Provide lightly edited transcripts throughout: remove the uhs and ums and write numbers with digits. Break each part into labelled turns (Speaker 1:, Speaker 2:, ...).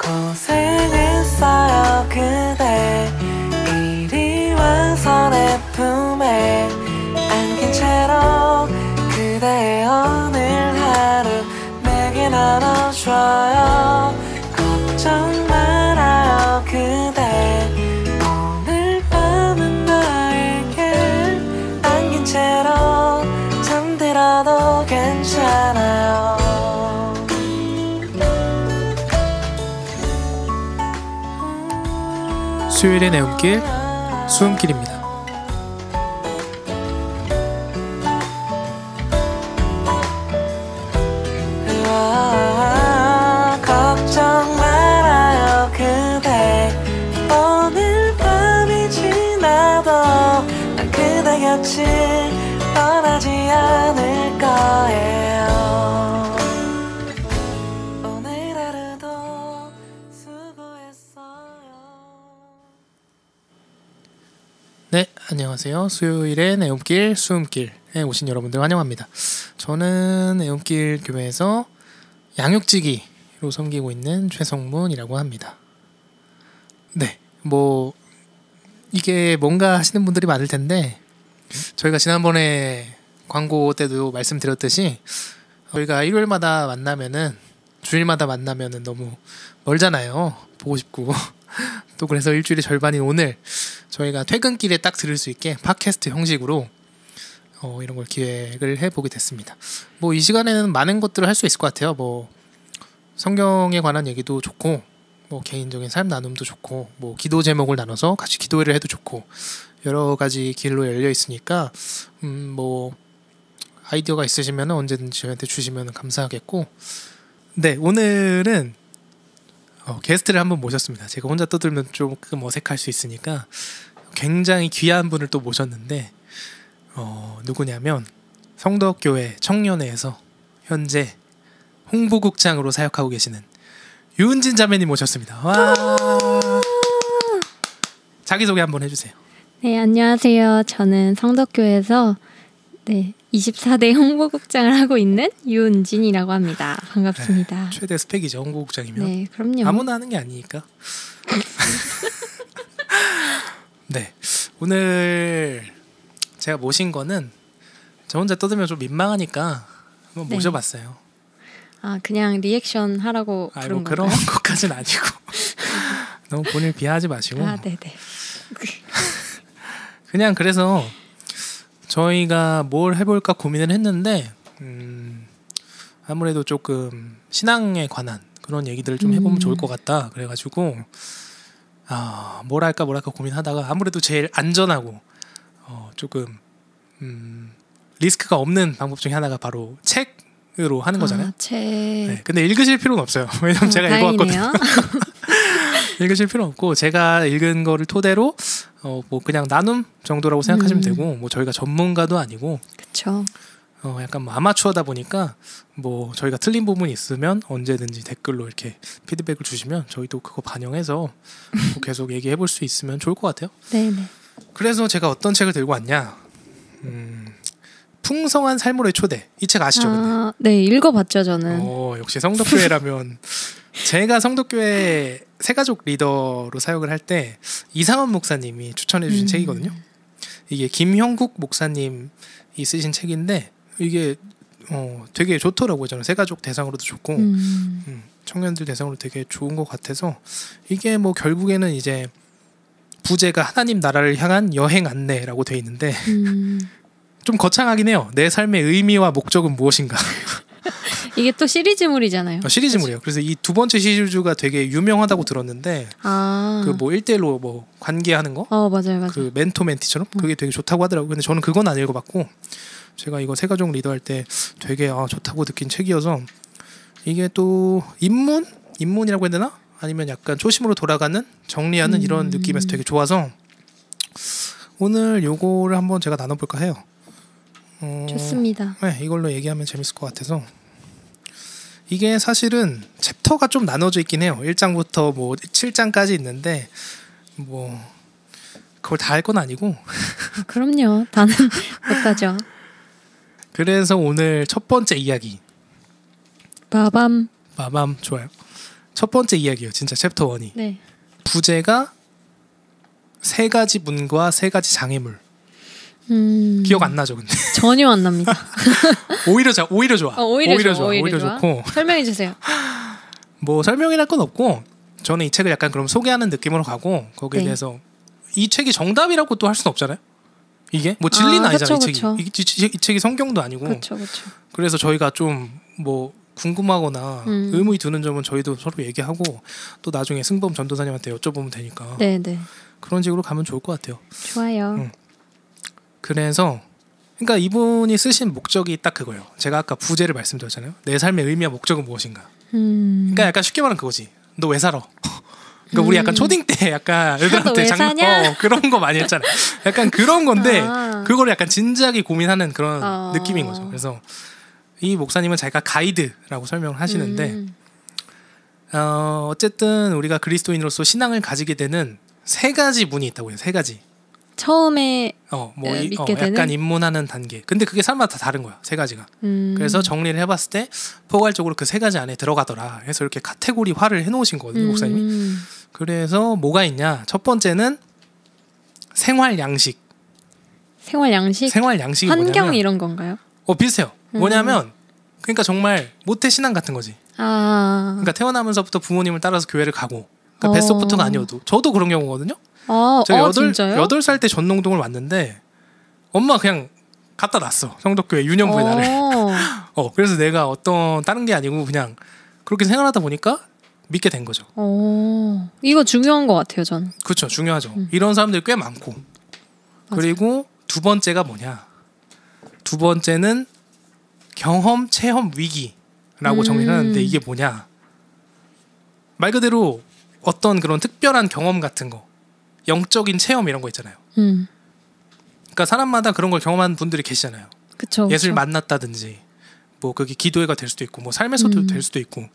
Speaker 1: 고생했어요 그대 이리 와서 내 품에 안긴 채로 그대의 오늘 하루 내게 나눠줘요 걱정 말아요 그대 오늘 밤은 나에게 안긴 채로 잠들어도 괜찮아요
Speaker 2: 수요일의 내음길 수음길입니다.
Speaker 1: 걱정 말아요 그대 오늘 밤이 지나도 난 그대 곁을 떠나지 않을 거예요 오늘 하루도 수고했어요.
Speaker 2: 네, 안녕하세요. 수요일의 내음길 수음길에 오신 여러분들 환영합니다. 저는 내음길 교회에서 양육지기로 섬기고 있는 최성문이라고 합니다. 네, 뭐 이게 뭔가 하시는 분들이 많을 텐데 저희가 지난번에 광고 때도 말씀드렸듯이 저희가 일요일마다 만나면은 주일마다 만나면은 너무 멀잖아요. 보고 싶고 또 그래서 일주일의 절반인 오늘 저희가 퇴근길에 딱 들을 수 있게 팟캐스트 형식으로 이런 걸 기획을 해보게 됐습니다. 뭐 이 시간에는 많은 것들을 할 수 있을 것 같아요. 뭐 성경에 관한 얘기도 좋고 뭐 개인적인 삶 나눔도 좋고 뭐 기도 제목을 나눠서 같이 기도회를 해도 좋고 여러 가지 길로 열려 있으니까 뭐 아이디어가 있으시면 언제든지 저희한테 주시면 감사하겠고 네 오늘은 게스트를 한번 모셨습니다. 제가 혼자 떠들면 조금 어색할 수 있으니까 굉장히 귀한 분을 또 모셨는데 누구냐면 성덕교회 청년회에서 현재 홍보국장으로 사역하고 계시는 유은진 자매님 모셨습니다. 와. 자기소개 한번 해주세요.
Speaker 3: 네, 안녕하세요. 저는 성덕교회에서 24대 홍보국장을 하고 있는 유은진이라고 합니다. 반갑습니다.
Speaker 2: 네, 최대 스펙이죠, 홍보국장이면.
Speaker 3: 네, 그럼요.
Speaker 2: 아무나 하는 게 아니니까. 네, 오늘 제가 모신 거는 저 혼자 떠들면 좀 민망하니까 한번 모셔봤어요.
Speaker 3: 아, 그냥 리액션 하라고 부른
Speaker 2: 그런
Speaker 3: 건가요?
Speaker 2: 것까지는 아니고 너무 본인을 비하하지 마시고.
Speaker 3: 아, 네네.
Speaker 2: 그냥 그래서 저희가 뭘 해볼까 고민을 했는데 아무래도 조금 신앙에 관한 그런 얘기들을 좀 해보면 좋을 것 같다. 그래가지고 뭘 할까 고민하다가 아무래도 제일 안전하고 조금 리스크가 없는 방법 중에 하나가 바로 책으로 하는 거잖아요.
Speaker 3: 책.
Speaker 2: 네, 근데 읽으실 필요는 없어요. 왜냐면 제가 읽어왔거든요. 읽으실 필요 없고 제가 읽은 거를 토대로 뭐 그냥 나눔 정도라고 생각하시면 되고 뭐 저희가 전문가도 아니고
Speaker 3: 그렇죠.
Speaker 2: 약간 뭐 아마추어다 보니까 뭐 저희가 틀린 부분이 있으면 언제든지 댓글로 이렇게 피드백을 주시면 저희도 그거 반영해서 뭐 계속 얘기해 볼 수 있으면 좋을 것 같아요.
Speaker 3: 네네.
Speaker 2: 그래서 제가 어떤 책을 들고 왔냐? 풍성한 삶으로의 초대. 이 책 아시죠? 근데?
Speaker 3: 네, 읽어봤죠 저는.
Speaker 2: 역시 성덕교회라면 제가 성덕교회 새가족 리더로 사역을 할 때 이상원 목사님이 추천해 주신 책이거든요. 이게 김형국 목사님이 쓰신 책인데 이게 되게 좋더라고요. 저는 새가족 대상으로도 좋고 청년들 대상으로 되게 좋은 것 같아서 이게 뭐 결국에는 이제 부제가 하나님 나라를 향한 여행 안내라고 돼 있는데 좀 거창하긴 해요. 내 삶의 의미와 목적은 무엇인가.
Speaker 3: 이게 또 시리즈물이잖아요.
Speaker 2: 시리즈물이에요. 그래서 이 두 번째 시리즈가 되게 유명하다고 들었는데 그 뭐 1대1로 뭐 관계하는 거?
Speaker 3: 맞아요.
Speaker 2: 그 멘토 멘티처럼 그게 되게 좋다고 하더라고요. 근데 저는 그건 안 읽어봤고 제가 이거 새가족 리더 할 때 되게 좋다고 느낀 책이어서 이게 또 입문이라고 해야 되나? 아니면 약간 초심으로 돌아가는 정리하는 이런 느낌에서 되게 좋아서 오늘 요거를 한번 제가 나눠볼까 해요.
Speaker 3: 좋습니다.
Speaker 2: 네, 이걸로 얘기하면 재밌을 것 같아서 이게 사실은 챕터가 좀 나눠져 있긴 해요. 1장부터 뭐 7장까지 있는데 뭐 그걸 다 할 건 아니고
Speaker 3: 그럼요. 다는 못하죠.
Speaker 2: 그래서 오늘 첫 번째 이야기
Speaker 3: 빠밤
Speaker 2: 좋아요. 첫 번째 이야기예요. 진짜 챕터 1이.
Speaker 3: 네.
Speaker 2: 부제가 3가지 문과 3가지 장애물. 기억 안 나죠, 근데.
Speaker 3: 전혀 안 납니다.
Speaker 2: 오히려 좋아. 오히려 좋아.
Speaker 3: 오히려
Speaker 2: 좋고.
Speaker 3: 설명해 주세요.
Speaker 2: 뭐 설명이랄 건 없고 저는 이 책을 약간 그럼 소개하는 느낌으로 가고 거기에
Speaker 3: 네.
Speaker 2: 대해서 이 책이 정답이라고 또 할 수는 없잖아요. 이게 뭐 진리는 아니잖아요.
Speaker 3: 그쵸,
Speaker 2: 이 책이. 이 책이 성경도 아니고.
Speaker 3: 그렇죠.
Speaker 2: 그래서 저희가 좀 뭐 궁금하거나 의문이 드는 점은 저희도 서로 얘기하고 또 나중에 승범 전도사님한테 여쭤보면 되니까
Speaker 3: 네.
Speaker 2: 그런 식으로 가면 좋을 것 같아요.
Speaker 3: 좋아요.
Speaker 2: 그래서 그러니까 이분이 쓰신 목적이 딱 그거예요. 제가 아까 부제를 말씀드렸잖아요. 내 삶의 의미와 목적은 무엇인가. 그러니까 약간 쉽게 말하면 그거지. 너 왜 살아? 그러니까 우리 약간 초딩 때 약간 애들한테
Speaker 3: 왜 사냐?
Speaker 2: 그런 거 많이 했잖아. 약간 그런 건데
Speaker 3: 아.
Speaker 2: 그거를 약간 진지하게 고민하는 그런
Speaker 3: 어.
Speaker 2: 느낌인 거죠. 그래서 이 목사님은 자기가 가이드라고 설명을 하시는데 어쨌든 우리가 그리스도인으로서 신앙을 가지게 되는 3가지 문이 있다고 해요. 3가지.
Speaker 3: 처음에
Speaker 2: 믿게 약간
Speaker 3: 되는?
Speaker 2: 입문하는 단계. 근데 그게 사람마다 다 다른 거야. 3가지가. 그래서 정리를 해봤을 때 포괄적으로 그 3가지 안에 들어가더라. 해서 이렇게 카테고리화를 해놓으신 거거든요, 목사님이. 그래서 뭐가 있냐? 첫 번째는 생활 양식.
Speaker 3: 생활 양식,
Speaker 2: 생활 양식이
Speaker 3: 환경
Speaker 2: 뭐냐면
Speaker 3: 이런 건가요?
Speaker 2: 비슷해요. 뭐냐면 그러니까 정말 모태 신앙 같은 거지. 그러니까 태어나면서부터 부모님을 따라서 교회를 가고. 그러니까 뱃속부터가 아니어도 저도 그런 경우거든요. 제가
Speaker 3: 진짜요?
Speaker 2: 8살 때 전농동을 왔는데 엄마 그냥 갖다 놨어. 성덕교회 유년부에 나를. 그래서 내가 어떤 다른 게 아니고 그냥 그렇게 생활하다 보니까 믿게 된 거죠.
Speaker 3: 이거 중요한 것 같아요, 저는.
Speaker 2: 그렇죠. 중요하죠. 이런 사람들이 꽤 많고.
Speaker 3: 맞아요.
Speaker 2: 그리고 두 번째가 뭐냐. 두 번째는 경험, 체험, 위기라고 정리를 하는데 이게 뭐냐. 말 그대로 어떤 그런 특별한 경험 같은 거. 영적인 체험 이런 거 있잖아요. 그러니까 사람마다 그런 걸 경험하는 분들이 계시잖아요.
Speaker 3: 그쵸.
Speaker 2: 예수를 만났다든지 뭐 그게 기도회가 될 수도 있고 뭐 삶에서도 될 수도 있고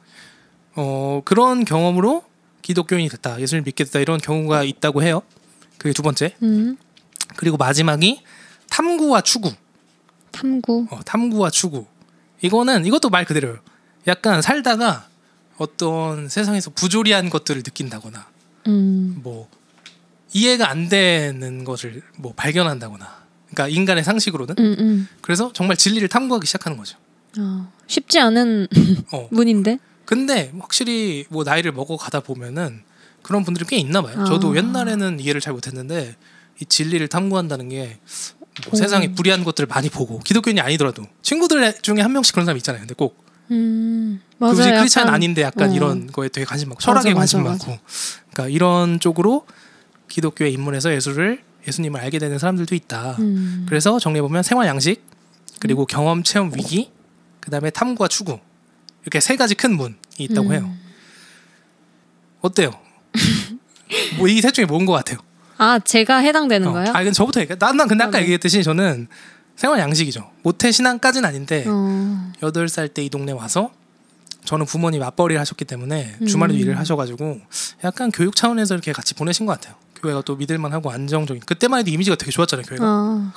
Speaker 2: 그런 경험으로 기독교인이 됐다. 예수를 믿게 됐다. 이런 경우가 있다고 해요. 그게 두 번째. 그리고 마지막이 탐구와 추구. 탐구와 추구. 이것도 말 그대로예요. 약간 살다가 어떤 세상에서 부조리한 것들을 느낀다거나 뭐 이해가 안 되는 것을 뭐 발견한다거나. 그러니까 인간의 상식으로는. 그래서 정말 진리를 탐구하기 시작하는 거죠.
Speaker 3: 쉽지 않은 문인데.
Speaker 2: 근데 확실히 뭐 나이를 먹어 가다 보면은 그런 분들이 꽤 있나 봐요. 저도 옛날에는 이해를 잘 못했는데 이 진리를 탐구한다는 게 뭐 세상에 불의한 것들을 많이 보고 기독교인이 아니더라도 친구들 중에 한 명씩 그런 사람 있잖아요. 근데 꼭
Speaker 3: 맞아요.
Speaker 2: 굳이 크리스찬 아닌데 약간 이런 거에 되게 관심 많고 철학에 관심 많고 그러니까 이런 쪽으로 기독교에 입문해서 예수님을 알게 되는 사람들도 있다. 그래서 정리해보면 생활 양식 그리고 경험, 체험, 위기 그다음에 탐구와 추구 이렇게 3가지 큰 문이 있다고 해요. 어때요? 뭐 이 셋 중에 뭔 것 같아요?
Speaker 3: 제가 해당되는 거예요?
Speaker 2: 근데 저부터 얘기해. 난 근데 아까 얘기했듯이 저는 생활 양식이죠. 모태 신앙까지는 아닌데 8살 때 이 동네 와서 저는 부모님 맞벌이를 하셨기 때문에 주말에도 일을 하셔가지고 약간 교육 차원에서 이렇게 같이 보내신 것 같아요. 교회가 또 믿을만하고 안정적인 그때만 해도 이미지가 되게 좋았잖아요. 교회가.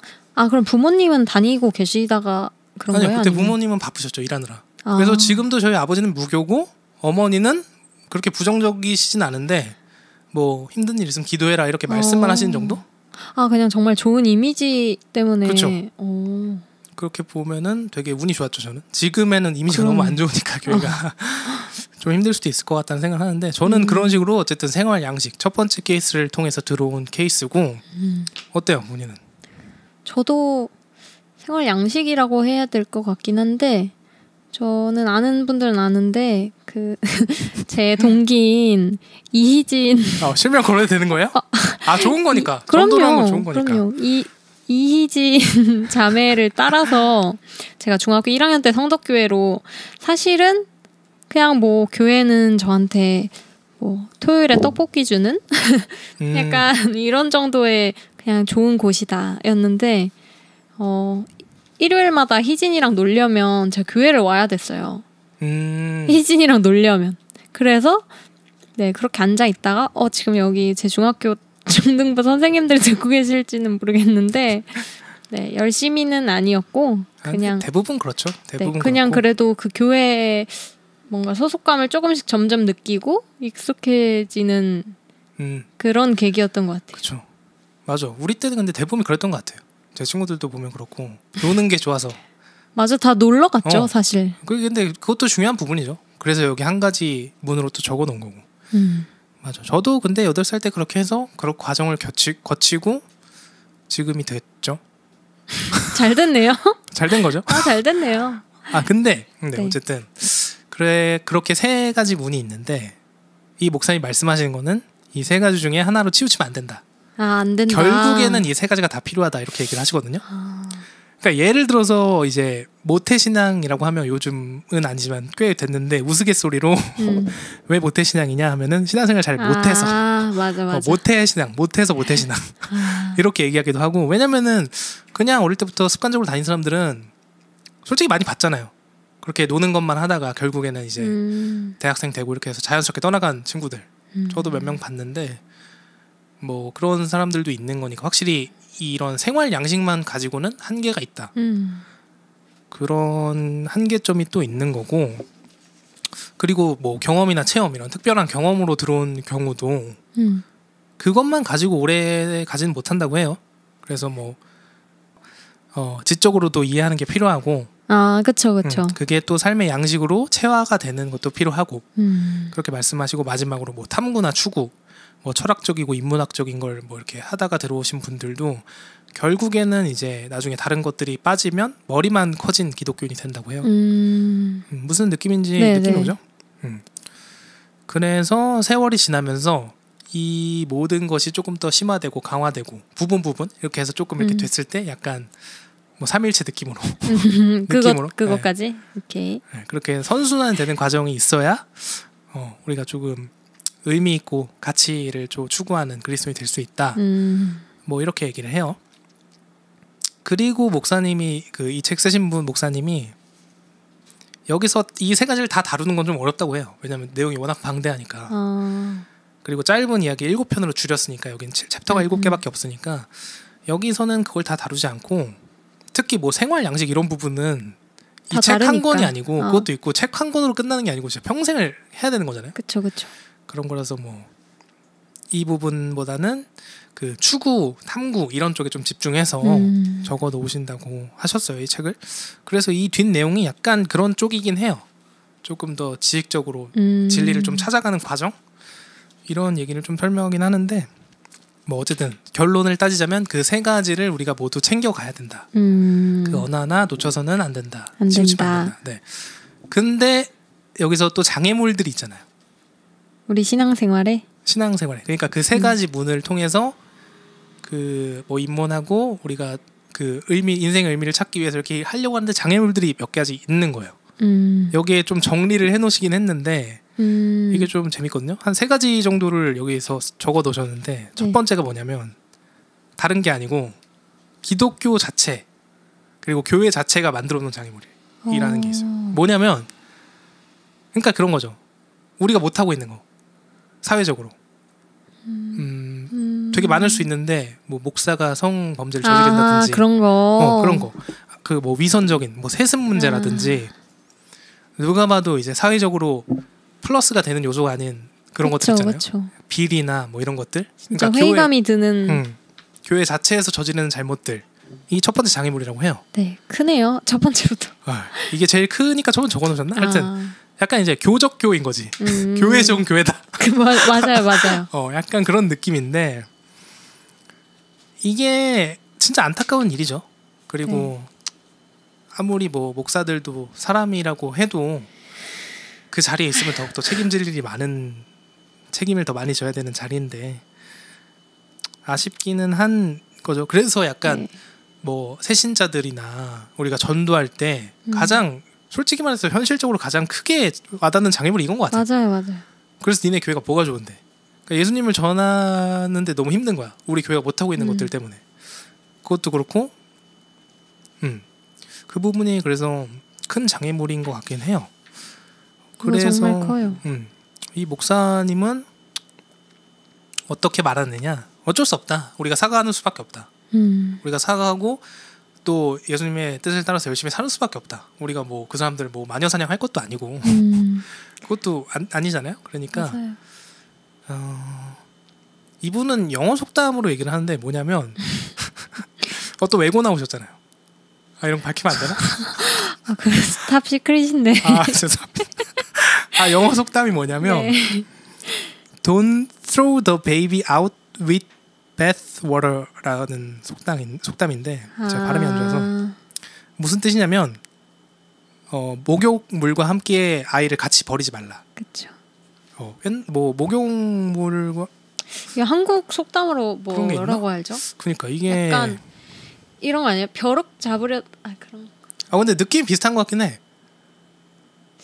Speaker 3: 그럼 부모님은 다니고 계시다가 그런
Speaker 2: 아니요,
Speaker 3: 거예요?
Speaker 2: 그때
Speaker 3: 아니면?
Speaker 2: 부모님은 바쁘셨죠. 일하느라. 그래서 지금도 저희 아버지는 무교고 어머니는 그렇게 부정적이시진 않은데 뭐 힘든 일 있으면 기도해라 이렇게 말씀만 하시는 정도?
Speaker 3: 그냥 정말 좋은 이미지 때문에.
Speaker 2: 그렇죠. 그렇게 보면은 되게 운이 좋았죠. 저는 지금에는 이미지가 너무 안 좋으니까 교회가 좀 힘들 수도 있을 것 같다는 생각을 하는데 저는 그런 식으로 어쨌든 생활 양식 첫 번째 케이스를 통해서 들어온 케이스고 어때요, 문희는?
Speaker 3: 저도 생활 양식이라고 해야 될 것 같긴 한데 저는 아는 분들은 아는데 제 동기인 이희진
Speaker 2: 실명 걸어도 되는 거예요? 좋은 거니까.
Speaker 3: 그럼요.
Speaker 2: 정도라는 건 좋은 거니까.
Speaker 3: 그럼요. 이희진 자매를 따라서 제가 중학교 1학년 때 성덕교회로 사실은 그냥 뭐 교회는 저한테 뭐 토요일에 떡볶이 주는 약간 이런 정도의 그냥 좋은 곳이다였는데 일요일마다 희진이랑 놀려면 제가 교회를 와야 됐어요. 희진이랑 놀려면. 그래서 그렇게 앉아 있다가 지금 여기 제 중학교 중등부 선생님들 듣고 계실지는 모르겠는데 열심히는 아니었고 그냥
Speaker 2: 대부분 그렇죠. 대부분
Speaker 3: 그냥
Speaker 2: 그렇고.
Speaker 3: 그래도 그 교회 뭔가 소속감을 조금씩 점점 느끼고 익숙해지는 그런 계기였던 것 같아요.
Speaker 2: 그렇죠. 맞아. 우리 때는 근데 대부분 그랬던 것 같아요. 제 친구들도 보면 그렇고 노는 게 좋아서.
Speaker 3: 맞아, 다 놀러 갔죠, 사실.
Speaker 2: 근데 그것도 중요한 부분이죠. 그래서 여기 한 가지 문으로 또 적어놓은 거고. 맞아. 저도 근데 8살 때 그렇게 해서 그런 과정을 거치고 지금이 됐죠.
Speaker 3: 잘 됐네요.
Speaker 2: 잘 된 거죠.
Speaker 3: 잘 됐네요.
Speaker 2: 근데
Speaker 3: 네.
Speaker 2: 어쨌든 그렇게 3가지 문이 있는데 이 목사님 말씀하시는 거는 이 3가지 중에 하나로 치우치면 안 된다.
Speaker 3: 안 된다.
Speaker 2: 결국에는 이 3가지가 다 필요하다 이렇게 얘기를 하시거든요. 그러니까 예를 들어서 이제 모태신앙이라고 하면 요즘은 아니지만 꽤 됐는데 우스갯소리로 왜 모태신앙이냐 하면은 신앙생활 잘 못해서
Speaker 3: 맞아.
Speaker 2: 모태신앙 못해서 모태신앙 이렇게 얘기하기도 하고 왜냐면은 그냥 어릴 때부터 습관적으로 다닌 사람들은 솔직히 많이 봤잖아요. 그렇게 노는 것만 하다가 결국에는 이제 대학생 되고 이렇게 해서 자연스럽게 떠나간 친구들 저도 몇 명 봤는데 뭐 그런 사람들도 있는 거니까 확실히 이런 생활 양식만 가지고는 한계가 있다. 그런 한계점이 또 있는 거고 그리고 뭐 경험이나 체험 이런 특별한 경험으로 들어온 경우도 그것만 가지고 오래 가지는 못한다고 해요. 그래서 뭐 지적으로도 이해하는 게 필요하고
Speaker 3: 그쵸.
Speaker 2: 그게 또 삶의 양식으로 체화가 되는 것도 필요하고 그렇게 말씀하시고 마지막으로 뭐 탐구나 추구 뭐 철학적이고 인문학적인 걸 뭐 이렇게 하다가 들어오신 분들도 결국에는 이제 나중에 다른 것들이 빠지면 머리만 커진 기독교인이 된다고 해요. 무슨 느낌인지 느낌이 오죠? 그래서 세월이 지나면서 이 모든 것이 조금 더 심화되고 강화되고 부분 이렇게 해서 조금 이렇게 됐을 때 약간 뭐 3일체 느낌으로
Speaker 3: 그것까지
Speaker 2: 네.
Speaker 3: 오케이.
Speaker 2: 네, 그렇게 선순환되는 과정이 있어야 우리가 조금 의미 있고 가치를 좀 추구하는 그리스도인이 될 수 있다. 뭐 이렇게 얘기를 해요. 그리고 목사님이 이 책 쓰신 분 목사님이 여기서 이 3가지를 다 다루는 건 좀 어렵다고 해요. 왜냐하면 내용이 워낙 방대하니까. 그리고 짧은 이야기 7편으로 줄였으니까 여긴 챕터가 7개밖에 없으니까 여기서는 그걸 다 다루지 않고 특히 뭐 생활 양식 이런 부분은 이 책 한 권이 아니고 그것도 있고 책 한 권으로 끝나는 게 아니고 진짜 평생을 해야 되는 거잖아요.
Speaker 3: 그쵸.
Speaker 2: 그런 거라서 뭐 이 부분보다는 그 추구, 탐구 이런 쪽에 좀 집중해서 적어 놓으신다고 하셨어요, 이 책을. 그래서 이 뒷 내용이 약간 그런 쪽이긴 해요. 조금 더 지식적으로 진리를 좀 찾아가는 과정 이런 얘기를 좀 설명하긴 하는데 뭐 어쨌든 결론을 따지자면 그 3가지를 우리가 모두 챙겨가야 된다. 그 어느 하나 놓쳐서는 안 된다. 치우치면 안 된다. 네. 근데 여기서 또 장애물들이 있잖아요.
Speaker 3: 우리 신앙생활에
Speaker 2: 그러니까 그 3가지 문을 통해서 그 뭐 입문하고 우리가 그 인생의 의미를 찾기 위해서 이렇게 하려고 하는데 장애물들이 몇 가지 있는 거예요. 여기에 좀 정리를 해놓으시긴 했는데 이게 좀 재밌거든요. 한 3가지 정도를 여기서 적어 놓으셨는데 첫 번째가 뭐냐면 다른 게 아니고 기독교 자체 그리고 교회 자체가 만들어 놓은 장애물이라는 게 있어요. 뭐냐면 그러니까 그런 거죠. 우리가 못하고 있는 거 사회적으로 되게 많을 수 있는데 뭐 목사가 성범죄를 저지른다든지
Speaker 3: 그런 거
Speaker 2: 그 뭐 위선적인 뭐 세습 문제라든지 누가 봐도 이제 사회적으로 플러스가 되는 요소가 아닌 그런 것들 있잖아요. 비리나 뭐 이런 것들.
Speaker 3: 진짜 그러니까 회의감이 드는
Speaker 2: 교회 자체에서 저지르는 잘못들. 이 첫 번째 장애물이라고 해요.
Speaker 3: 네, 크네요. 첫 번째부터.
Speaker 2: 이게 제일 크니까 저번 적어놓으셨나? 하여튼 약간 이제 교적교인 거지. 교회 중 교회다.
Speaker 3: 맞아요.
Speaker 2: 약간 그런 느낌인데 이게 진짜 안타까운 일이죠. 그리고 아무리 뭐 목사들도 사람이라고 해도 그 자리에 있으면 더욱더 책임질 일이 많은 책임을 더 많이 져야 되는 자리인데 아쉽기는 한 거죠. 그래서 약간 뭐 새신자들이나 우리가 전도할 때 가장 솔직히 말해서 현실적으로 가장 크게 와닿는 장애물이 이건 것 같아요.
Speaker 3: 맞아요.
Speaker 2: 그래서 니네 교회가 뭐가 좋은데? 그러니까 예수님을 전하는데 너무 힘든 거야. 우리 교회가 못하고 있는 것들 때문에. 그것도 그렇고 그 부분이 그래서 큰 장애물인 것 같긴 해요. 그래서
Speaker 3: 정말 커요.
Speaker 2: 이 목사님은 어떻게 말하느냐? 어쩔 수 없다. 우리가 사과하는 수밖에 없다. 우리가 사과하고 또 예수님의 뜻을 따라서 열심히 사는 수밖에 없다. 우리가 뭐 그 사람들 뭐 마녀 사냥할 것도 아니고 그것도 아니잖아요. 그러니까 이분은 영어 속담으로 얘기를 하는데 뭐냐면 또 외고 나오셨잖아요. 이런 거 밝히면 안 되나?
Speaker 3: 그래서 탑 시크릿인데.
Speaker 2: 죄송합니다. 영어 속담이 뭐냐면
Speaker 3: 네.
Speaker 2: Don't throw the baby out with bathwater라는 속담인데 제가 발음이 안 좋아서 무슨 뜻이냐면 목욕물과 함께 아이를 같이 버리지 말라.
Speaker 3: 그렇죠.
Speaker 2: 뭐 목욕물과
Speaker 3: 이게 한국 속담으로
Speaker 2: 그런 게
Speaker 3: 뭐라고
Speaker 2: 있나?
Speaker 3: 알죠?
Speaker 2: 그러니까 이게
Speaker 3: 약간 이런 거 아니에요? 벼룩 잡으려 그런.
Speaker 2: 근데 느낌 비슷한 것 같긴 해.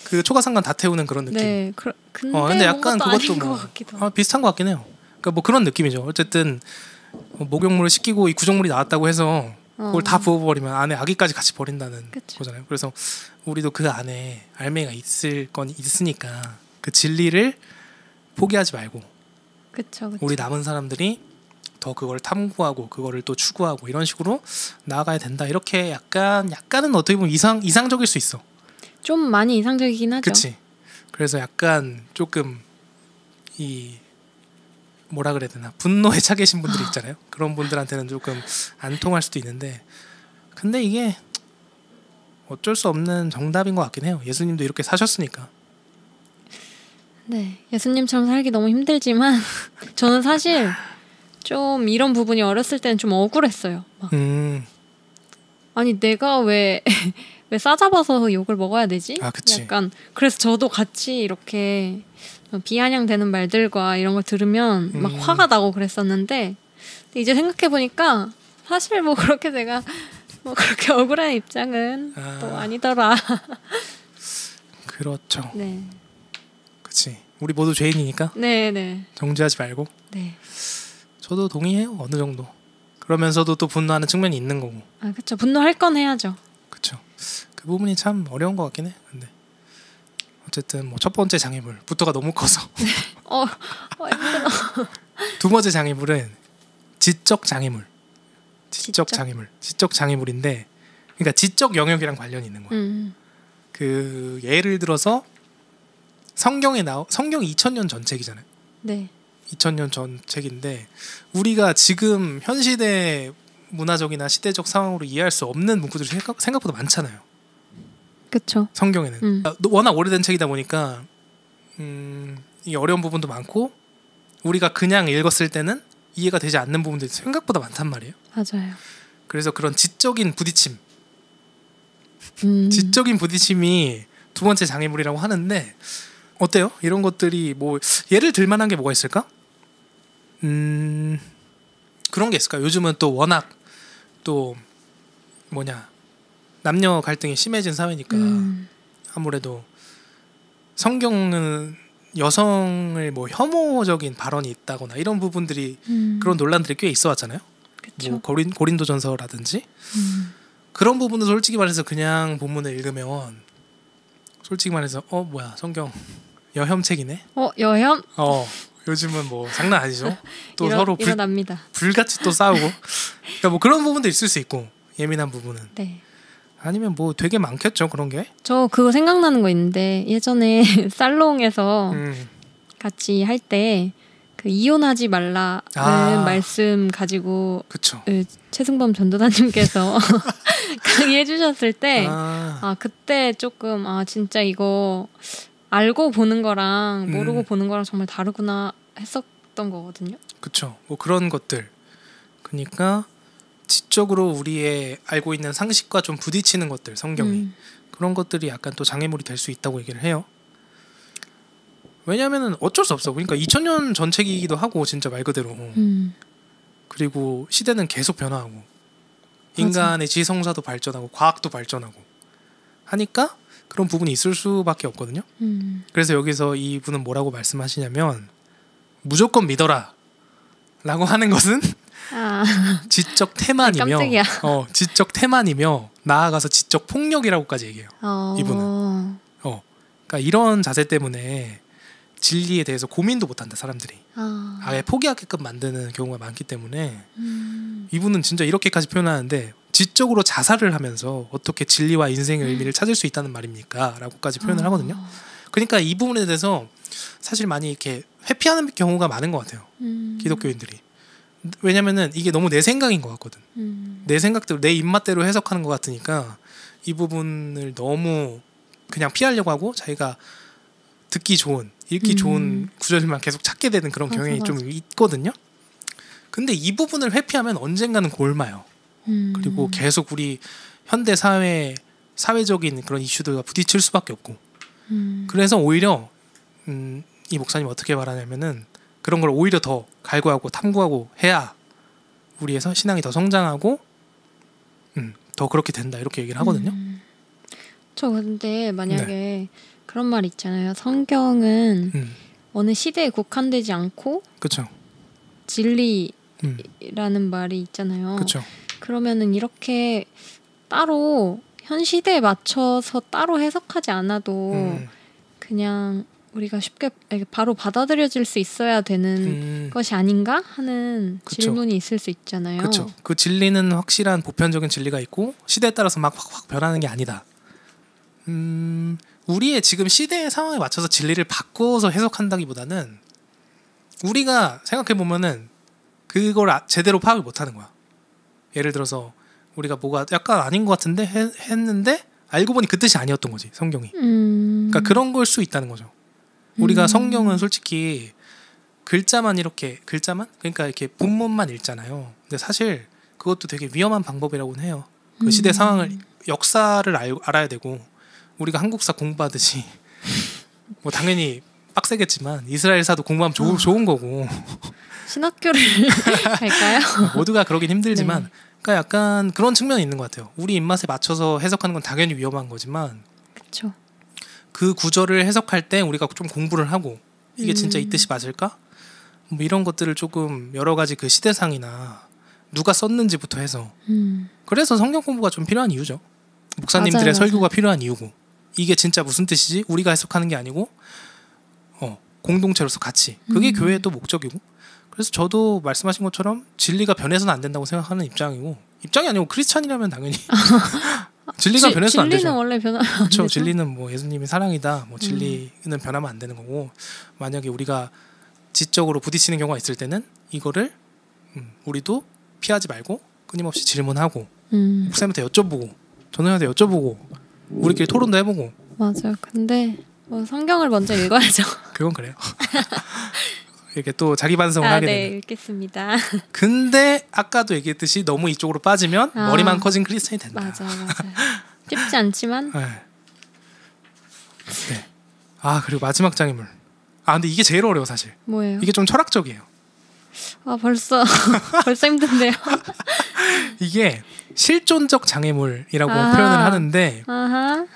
Speaker 2: 그 초가상간 다 태우는 그런 느낌.
Speaker 3: 네.
Speaker 2: 근데 약간 그것도
Speaker 3: 것 같기도 하고.
Speaker 2: 비슷한 것 같긴 해요. 그러니까 뭐 그런 느낌이죠. 어쨌든 목욕물을 씻기고 이 구정물이 나왔다고 해서 그걸 다 부어버리면 안에 아기까지 같이 버린다는
Speaker 3: 그쵸.
Speaker 2: 거잖아요. 그래서 우리도 그 안에 알맹이가 있으니까 그 진리를 포기하지 말고
Speaker 3: 그쵸.
Speaker 2: 우리 남은 사람들이 더 그걸 탐구하고 그거를 또 추구하고 이런 식으로 나아가야 된다. 이렇게 약간은 어떻게 보면 이상적일 수 있어.
Speaker 3: 좀 많이 이상적이긴 하죠.
Speaker 2: 그치. 그래서 약간 조금 이 뭐라 그래야 되나 분노에 차 계신 분들이 있잖아요. 그런 분들한테는 조금 안 통할 수도 있는데 근데 이게 어쩔 수 없는 정답인 것 같긴 해요. 예수님도 이렇게 사셨으니까.
Speaker 3: 네. 예수님처럼 살기 너무 힘들지만 저는 사실 좀 이런 부분이 어렸을 때는 좀 억울했어요. 막. 아니 내가 왜 싸잡아서 욕을 먹어야 되지?
Speaker 2: 그치.
Speaker 3: 약간 그래서 저도 같이 이렇게 비아냥되는 말들과 이런 걸 들으면 막 화가 나고 그랬었는데 이제 생각해 보니까 사실 뭐 그렇게 내가 뭐 그렇게 억울한 입장은 또 아니더라.
Speaker 2: 그렇죠.
Speaker 3: 네.
Speaker 2: 그치. 우리 모두 죄인이니까.
Speaker 3: 네.
Speaker 2: 정죄하지 말고.
Speaker 3: 네.
Speaker 2: 저도 동의해요. 어느 정도. 그러면서도 또 분노하는 측면이 있는 거고.
Speaker 3: 그렇죠. 분노할 건 해야죠.
Speaker 2: 그렇죠. 그 부분이 참 어려운 것 같긴 해. 근데 어쨌든 뭐 첫 번째 장애물부터가 너무 커서.
Speaker 3: 힘들어.
Speaker 2: 두 번째 장애물은 지적 장애물. 지적 장애물인데, 그러니까 지적 영역이랑 관련이 있는 거야. 그 예를 들어서 성경이 2000년 전 책이잖아요.
Speaker 3: 네.
Speaker 2: 2000년 전 책인데 우리가 지금 현 시대 문화적이나 시대적 상황으로 이해할 수 없는 문구들이 생각보다 많잖아요.
Speaker 3: 그렇죠.
Speaker 2: 성경에는 워낙 오래된 책이다 보니까 이게 어려운 부분도 많고 우리가 그냥 읽었을 때는 이해가 되지 않는 부분들이 생각보다 많단 말이에요.
Speaker 3: 맞아요.
Speaker 2: 그래서 그런 지적인 부딪힘, 지적인 부딪힘이 두 번째 장애물이라고 하는데 어때요? 이런 것들이 뭐 예를 들 만한 게 뭐가 있을까? 그런 게 있을까? 요즘은 또 워낙 또 남녀 갈등이 심해진 사회니까 아무래도 성경은 여성을 뭐 혐오적인 발언이 있다거나 이런 부분들이 그런 논란들이 꽤 있어 왔잖아요. 뭐 고린도전서라든지 그런 부분은 솔직히 말해서 그냥 본문을 읽으면 솔직히 말해서 뭐야 성경 여혐책이네.
Speaker 3: 여혐?
Speaker 2: 요즘은 뭐 장난 아니죠. 또 서로
Speaker 3: 일어납니다.
Speaker 2: 불같이 또 싸우고. 그러니까 뭐 그런 부분도 있을 수 있고 예민한 부분은.
Speaker 3: 네.
Speaker 2: 아니면 뭐 되게 많겠죠 그런 게.
Speaker 3: 저 그거 생각나는 거 있는데 예전에 살롱에서 같이 할 때 그 이혼하지 말라는 말씀 가지고
Speaker 2: 그쵸.
Speaker 3: 최승범 전도사님께서 강의해 주셨을 때 그때 조금 진짜 이거 알고 보는 거랑 모르고 보는 거랑 정말 다르구나 했었던 거거든요.
Speaker 2: 그렇죠. 뭐 그런 것들. 그러니까 지적으로 우리의 알고 있는 상식과 좀 부딪히는 것들, 성경이. 그런 것들이 약간 또 장애물이 될 수 있다고 얘기를 해요. 왜냐하면 어쩔 수 없어. 그러니까 2000년 전 책이기도 하고 진짜 말 그대로. 그리고 시대는 계속 변화하고 인간의 지성사도 발전하고 과학도 발전하고 하니까 그런 부분이 있을 수밖에 없거든요. 그래서 여기서 이분은 뭐라고 말씀하시냐면 무조건 믿어라 라고 하는 것은 지적 태만이며 지적 태만이며 나아가서 지적 폭력이라고까지 얘기해요. 이분은. 그러니까 이런 자세 때문에 진리에 대해서 고민도 못한다 사람들이. 아예 포기하게끔 만드는 경우가 많기 때문에 이분은 진짜 이렇게까지 표현하는데 지적으로 자살을 하면서 어떻게 진리와 인생의 의미를 찾을 수 있다는 말입니까? 라고까지 표현을 하거든요. 그러니까 이 부분에 대해서 사실 많이 이렇게 회피하는 경우가 많은 것 같아요. 기독교인들이. 왜냐면은 이게 너무 내 생각인 것 같거든. 내 생각대로 내 입맛대로 해석하는 것 같으니까 이 부분을 너무 그냥 피하려고 하고 자기가 듣기 좋은, 읽기 좋은 구절만 계속 찾게 되는 그런 경향이 좀 있거든요. 근데 이 부분을 회피하면 언젠가는 골마요. 그리고 계속 우리 현대 사회적인 그런 이슈들과 부딪힐 수밖에 없고. 그래서 오히려 이 목사님 어떻게 말하냐면은 그런 걸 오히려 더 갈구하고 탐구하고 해야 우리의 신앙이 더 성장하고 더 그렇게 된다 이렇게 얘기를 하거든요.
Speaker 3: 저 근데 만약에 그런 말 있잖아요. 성경은 어느 시대에 국한되지 않고
Speaker 2: 그렇죠.
Speaker 3: 진리라는 말이 있잖아요.
Speaker 2: 그렇죠.
Speaker 3: 그러면은 이렇게 따로 현 시대에 맞춰서 따로 해석하지 않아도 그냥 우리가 쉽게 바로 받아들여질 수 있어야 되는 것이 아닌가 하는
Speaker 2: 그쵸.
Speaker 3: 질문이 있을 수 있잖아요.
Speaker 2: 그렇죠. 그 진리는 확실한 보편적인 진리가 있고 시대에 따라서 막 확 변하는 게 아니다. 우리의 지금 시대의 상황에 맞춰서 진리를 바꿔서 해석한다기보다는 우리가 생각해 보면은 그걸 제대로 파악을 못하는 거야. 예를 들어서 우리가 뭐가 약간 아닌 것 같은데 했는데 알고 보니 그 뜻이 아니었던 거지 성경이. 그러니까 그런 걸 수 있다는 거죠. 우리가 성경은 솔직히 글자만 그러니까 이렇게 본문만 읽잖아요. 근데 사실 그것도 되게 위험한 방법이라고는 해요. 그 시대 상황을 역사를 알아야 되고 우리가 한국사 공부하듯이 뭐 당연히 빡세겠지만 이스라엘사도 공부하면 좋은 거고
Speaker 3: 신학교를 갈까요?
Speaker 2: 모두가 그러긴 힘들지만
Speaker 3: 네.
Speaker 2: 그러니까 약간 그런 측면이 있는 것 같아요. 우리 입맛에 맞춰서 해석하는 건 당연히 위험한 거지만
Speaker 3: 그렇죠.
Speaker 2: 그 구절을 해석할 때 우리가 좀 공부를 하고 이게 진짜 이 뜻이 맞을까? 뭐 이런 것들을 조금 여러 가지 그 시대상이나 누가 썼는지부터 해서 그래서 성경 공부가 좀 필요한 이유죠. 목사님들의
Speaker 3: 맞아요.
Speaker 2: 설교가 필요한 이유고 이게 진짜 무슨 뜻이지? 우리가 해석하는 게 아니고 공동체로서 같이 그게 교회의 또 목적이고 그래서 저도 말씀하신 것처럼 진리가 변해서는 안 된다고 생각하는 입장이 아니고 크리스찬이라면 당연히 진리가 변해서는 안 되죠.
Speaker 3: 진리는 원래 변하면 안
Speaker 2: 그렇죠.
Speaker 3: 되죠.
Speaker 2: 진리는 뭐 예수님이 사랑이다. 뭐 진리는 변하면 안 되는 거고 만약에 우리가 지적으로 부딪히는 경우가 있을 때는 이거를 우리도 피하지 말고 끊임없이 질문하고 목사님한테 여쭤보고 전도사한테 여쭤보고 우리끼리 토론도 해보고
Speaker 3: 맞아요. 근데 뭐 성경을 먼저 읽어야죠.
Speaker 2: 그건 그래요. 이렇게 또 자기 반성을 하게
Speaker 3: 네,
Speaker 2: 되는.
Speaker 3: 읽겠습니다.
Speaker 2: 근데 아까도 얘기했듯이 너무 이쪽으로 빠지면 머리만 커진 크리스찬이 된다.
Speaker 3: 맞아요. 쉽지 않지만
Speaker 2: 네. 네. 아 그리고 마지막 장애물. 아 근데 이게 제일 어려워 사실.
Speaker 3: 뭐예요?
Speaker 2: 이게 좀 철학적이에요.
Speaker 3: 아 벌써 힘든데요.
Speaker 2: 이게 실존적 장애물이라고
Speaker 3: 아하.
Speaker 2: 표현을 하는데
Speaker 3: 아하.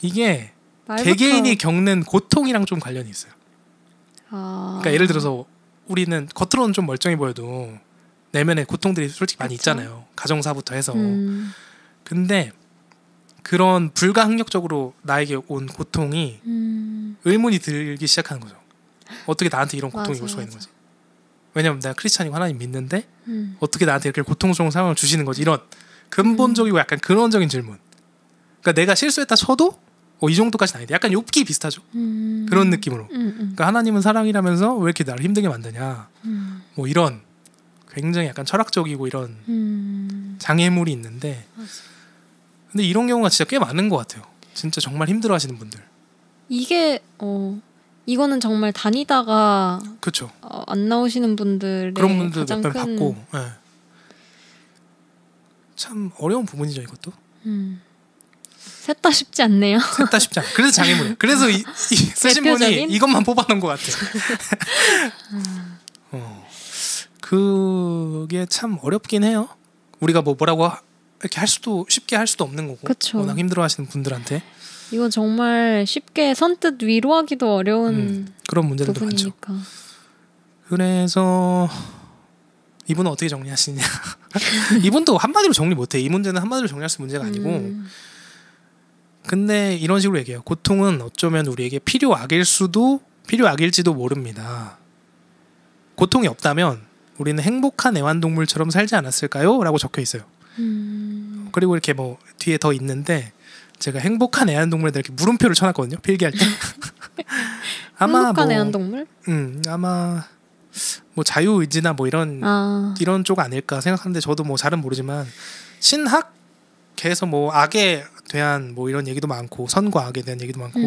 Speaker 2: 이게
Speaker 3: 말부터.
Speaker 2: 개개인이 겪는 고통이랑 좀 관련이 있어요. 그러니까 예를 들어서 우리는 겉으로는 좀 멀쩡해 보여도 내면에 고통들이 솔직히 많이
Speaker 3: 그쵸?
Speaker 2: 있잖아요. 가정사부터 해서. 근데 그런 불가항력적으로 나에게 온 고통이 의문이 들기 시작하는 거죠. 어떻게 나한테 이런 고통이
Speaker 3: 맞아,
Speaker 2: 올 수가 있는
Speaker 3: 맞아.
Speaker 2: 거지? 왜냐면 내가 크리스찬이고 하나님 믿는데 어떻게 나한테 이렇게 고통스러운 상황을 주시는 거지? 이런 근본적이고 약간 근원적인 질문. 그러니까 내가 실수했다 쳐도 이 정도까지는 아닌데 약간 욥기 비슷하죠. 그런 느낌으로. 그러니까 하나님은 사랑이라면서 왜 이렇게 나를 힘들게 만드냐. 뭐 이런 굉장히 약간 철학적이고 이런 장애물이 있는데 근데 이런 경우가 진짜 꽤 많은 것 같아요. 진짜 정말 힘들어하시는 분들.
Speaker 3: 이게 이거는 정말 다니다가
Speaker 2: 그렇죠.
Speaker 3: 안 나오시는 분들의
Speaker 2: 그런 분들
Speaker 3: 가장
Speaker 2: 몇 번
Speaker 3: 큰
Speaker 2: 봤고 참 어려운 부분이죠 이것도.
Speaker 3: 셋 다 쉽지 않네요.
Speaker 2: 셋 다 쉽지 않아. 그래서 장애물이에요. 그래서 이 쓰신 분이
Speaker 3: 대표적인?
Speaker 2: 이것만 뽑아놓은 것 같아요. 그게 참 어렵긴 해요. 우리가 뭐라고 이렇게 쉽게 할 수도 없는 거고.
Speaker 3: 그쵸.
Speaker 2: 워낙 힘들어하시는 분들한테
Speaker 3: 이거 정말 쉽게 선뜻 위로하기도 어려운
Speaker 2: 그런 문제들도 많죠.
Speaker 3: 부분이니까.
Speaker 2: 그래서 이분은 어떻게 정리하시냐? 이분도 한마디로 정리 못해. 이 문제는 한마디로 정리할 수 있는 문제가 아니고. 근데 이런 식으로 얘기해요. 고통은 어쩌면 우리에게 필요악일지도 모릅니다. 고통이 없다면 우리는 행복한 애완동물처럼 살지 않았을까요? 라고 적혀 있어요. 그리고 이렇게 뭐 뒤에 더 있는데 제가 행복한 애완동물에다 이렇게 물음표를 쳐놨거든요. 필기할 때. 아마
Speaker 3: 행복한
Speaker 2: 뭐,
Speaker 3: 애완동물?
Speaker 2: 아마 뭐 자유의지나 뭐 이런 쪽 아닐까 생각하는데 저도 뭐 잘은 모르지만 신학계에서 뭐 악에 대한 뭐 이런 얘기도 많고 선과 악에 대한 얘기도 많고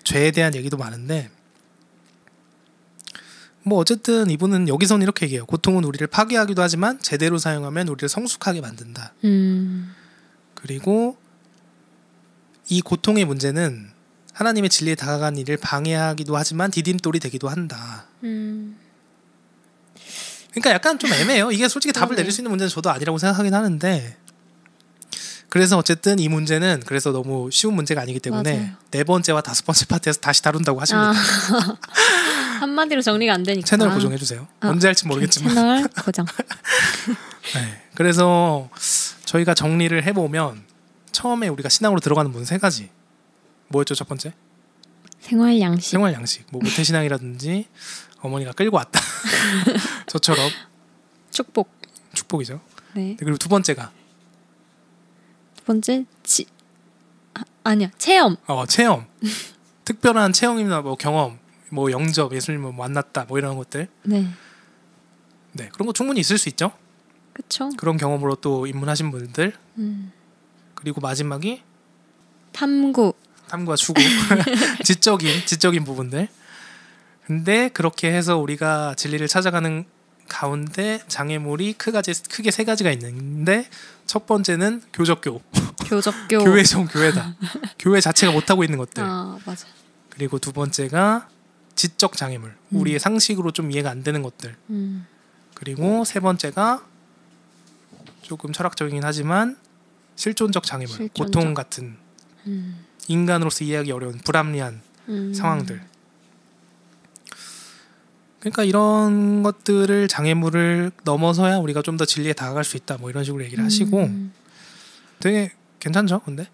Speaker 2: 죄에 대한 얘기도 많은데 뭐 어쨌든 이분은 여기서는 이렇게 얘기해요. 고통은 우리를 파괴하기도 하지만 제대로 사용하면 우리를 성숙하게 만든다. 그리고 이 고통의 문제는 하나님의 진리에 다가간 일을 방해하기도 하지만 디딤돌이 되기도 한다. 그러니까 약간 좀 애매해요. 이게 솔직히 답을 내릴 수 있는 문제는 저도 아니라고 생각하긴 하는데 그래서 어쨌든 이 문제는 그래서 너무 쉬운 문제가 아니기 때문에
Speaker 3: 맞아요.
Speaker 2: 4번째와 5번째 파트에서 다시 다룬다고 하십니다.
Speaker 3: 한마디로 정리가 안 되니까.
Speaker 2: 채널 고정해주세요. 언제 할지 모르겠지만.
Speaker 3: 채널 고정.
Speaker 2: 네, 그래서 저희가 정리를 해보면 처음에 우리가 신앙으로 들어가는 문 3가지. 뭐였죠 첫 번째?
Speaker 3: 생활 양식.
Speaker 2: 생활 양식. 뭐 모태신앙이라든지 어머니가 끌고 왔다. 저처럼.
Speaker 3: 축복.
Speaker 2: 축복이죠.
Speaker 3: 네.
Speaker 2: 그리고 두 번째가
Speaker 3: 두 번째 아니야 체험.
Speaker 2: 체험. 특별한 체험이나 뭐 경험, 뭐 영접, 예수님을 만났다, 뭐 이런 것들.
Speaker 3: 네.
Speaker 2: 네, 그런 거 충분히 있을 수 있죠.
Speaker 3: 그렇죠.
Speaker 2: 그런 경험으로 또 입문하신 분들. 그리고 마지막이 탐구와 추구. 지적인 부분들. 근데 그렇게 해서 우리가 진리를 찾아가는 가운데 장애물이 크게 3가지가 있는데 첫 번째는 교적교. 교회다. 교회 자체가 못하고 있는 것들.
Speaker 3: 맞아.
Speaker 2: 그리고 두 번째가 지적 장애물. 우리의 상식으로 좀 이해가 안 되는 것들. 그리고 세 번째가 조금 철학적이긴 하지만 실존적 장애물. 고통 같은 인간으로서 이해하기 어려운 불합리한 상황들. 그러니까 이런 것들을 장애물을 넘어서야 우리가 좀 더 진리에 다가갈 수 있다. 뭐 이런 식으로 얘기를 하시고 되게 괜찮죠? 근데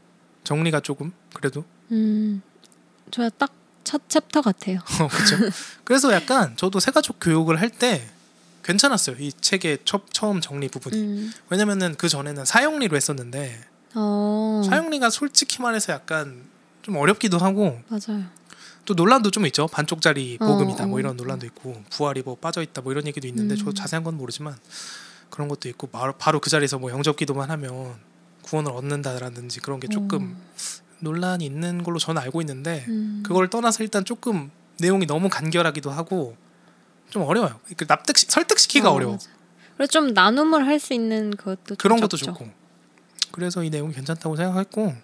Speaker 2: 정리가 조금 그래도
Speaker 3: 저야 딱 첫 챕터 같아요.
Speaker 2: 그렇죠. 그래서 약간 저도 새가족 교육을 할 때 괜찮았어요. 이 책의 처음 정리 부분이. 왜냐면은 그 전에는 사형리로 했었는데 사형리가 솔직히 말해서 약간 좀 어렵기도 하고
Speaker 3: 맞아요.
Speaker 2: 또 논란도 좀 있죠. 반쪽짜리 복음이다 뭐 이런 논란도 있고 부활이 뭐 빠져있다 뭐 이런 얘기도 있는데 저 자세한 건 모르지만 그런 것도 있고 바로 그 자리에서 뭐 영접기도만 하면 구원을 얻는다라든지 그런 게 조금 논란이 있는 걸로 저는 알고 있는데 그걸 떠나서 일단 조금 내용이 너무 간결하기도 하고 좀 어려워요. 설득시키기가 어려워.
Speaker 3: 맞아. 그리고 좀 나눔을 할 수 있는 것도
Speaker 2: 그런 것도
Speaker 3: 적죠.
Speaker 2: 좋고 그래서 이 내용이 괜찮다고 생각했고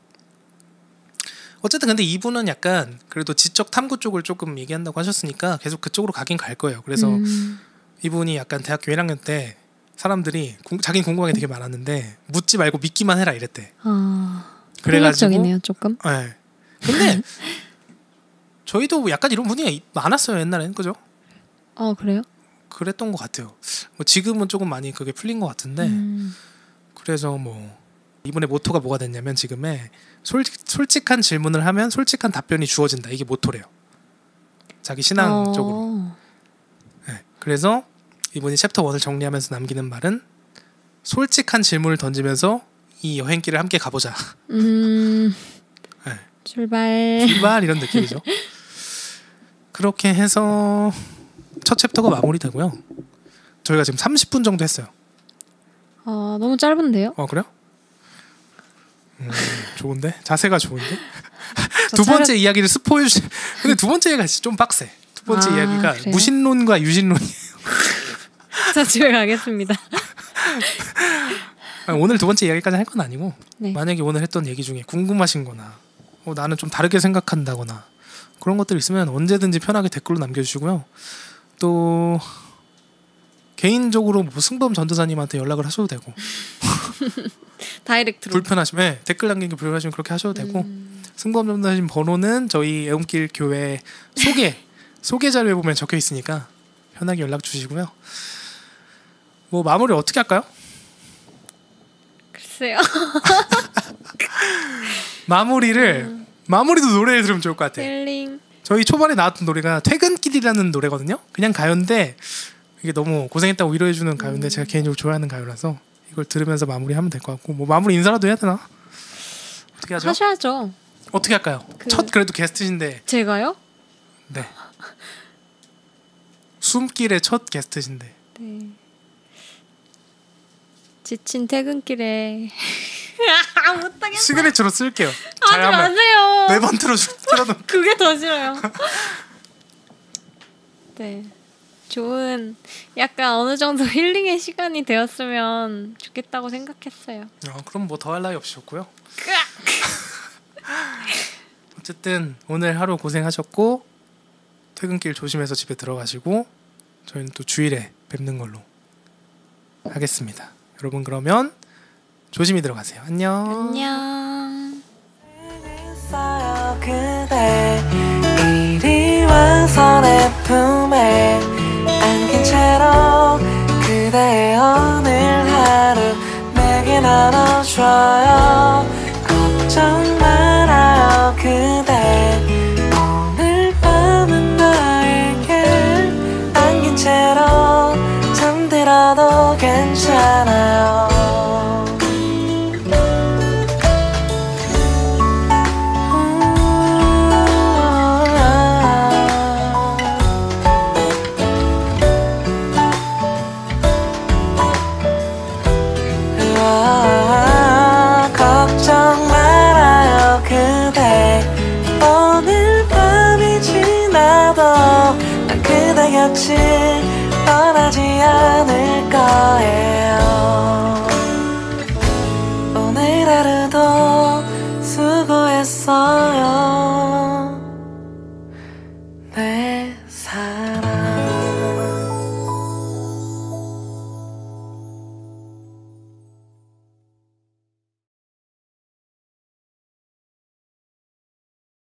Speaker 2: 어쨌든 근데 이분은 약간 그래도 지적 탐구 쪽을 조금 얘기한다고 하셨으니까 계속 그쪽으로 가긴 갈 거예요. 그래서 이분이 약간 대학교 1학년 때 사람들이 자기는 궁금한 게 되게 많았는데 묻지 말고 믿기만 해라 이랬대.
Speaker 3: 폭력적이네요 조금.
Speaker 2: 네. 근데 저희도 약간 이런 분위기가 많았어요 옛날에는. 그죠?
Speaker 3: 그래요?
Speaker 2: 그랬던 것 같아요. 뭐 지금은 조금 많이 그게 풀린 것 같은데 그래서 뭐 이분의 모토가 뭐가 됐냐면 지금의 솔직한 질문을 하면 솔직한 답변이 주어진다. 이게 모토래요. 자기 신앙 쪽으로. 네. 그래서 이분이 챕터 1을 정리하면서 남기는 말은 솔직한 질문을 던지면서 이 여행길을 함께 가보자. 네.
Speaker 3: 출발
Speaker 2: 이런 느낌이죠. 그렇게 해서 첫 챕터가 마무리되고요. 저희가 지금 30분 정도 했어요.
Speaker 3: 너무 짧은데요?
Speaker 2: 그래요? 좋은데? 자세가 좋은데? 두 번째 이야기를 스포해 주시. 근데 두 번째 얘기가 좀 빡세. 두 번째 이야기가
Speaker 3: 그래요?
Speaker 2: 무신론과 유신론이에요.
Speaker 3: 저 집에 가겠습니다.
Speaker 2: 오늘 두 번째 이야기까지 할 건 아니고
Speaker 3: 네.
Speaker 2: 만약에 오늘 했던 얘기 중에 궁금하신 거나 나는 좀 다르게 생각한다거나 그런 것들 있으면 언제든지 편하게 댓글로 남겨주시고요. 또 개인적으로 뭐 승범 전도사님한테 연락을 하셔도 되고
Speaker 3: 다이렉트로
Speaker 2: 불편하시면 댓글 남기기 불편하시면 그렇게 하셔도 되고 승범 전도사님 번호는 저희 애움길 교회 소개 자료에 보면 적혀 있으니까 편하게 연락 주시고요. 뭐 마무리 어떻게 할까요?
Speaker 3: 글쎄요.
Speaker 2: 마무리도 노래를 들으면 좋을 것 같아요.
Speaker 3: 힐링.
Speaker 2: 저희 초반에 나왔던 노래가 퇴근길이라는 노래거든요. 그냥 가요인데 이게 너무 고생했다고 위로해주는 가요인데 제가 개인적으로 좋아하는 가요라서 이걸 들으면서 마무리하면 될 것 같고 뭐 마무리 인사라도 해야 되나? 어떻게 하죠?
Speaker 3: 하셔야죠.
Speaker 2: 어떻게 할까요? 첫 그래도 게스트신데
Speaker 3: 제가요?
Speaker 2: 네. 숨길의 첫 게스트신데.
Speaker 3: 네. 지친 퇴근길에 못하겠어.
Speaker 2: 시그니처로 쓸게요.
Speaker 3: 하지 마세요.
Speaker 2: 매번 틀어도
Speaker 3: 그게 더 싫어요. 네. 좋은 약간 어느 정도 힐링의 시간이 되었으면 좋겠다고 생각했어요.
Speaker 2: 그럼 뭐 더 할 나위 없으셨고요. 어쨌든 오늘 하루 고생하셨고 퇴근길 조심해서 집에 들어가시고 저희는 또 주일에 뵙는 걸로 하겠습니다. 여러분 그러면 조심히 들어가세요. 안녕.
Speaker 3: 안녕.
Speaker 1: 있어요 그대 이리 와서 내 품에 안긴 채로 그대의 오늘 하루 내게 나눠줘요. 걱정 말아요 그대 오늘 밤은 나에게 안긴 채로 잠들어도 괜찮아요. 걱정 말아요 그대 오늘 밤이 지나도 난 그대 곁을 떠나지 않을 거예요. 오늘 하루도 수고했어요 내 사랑.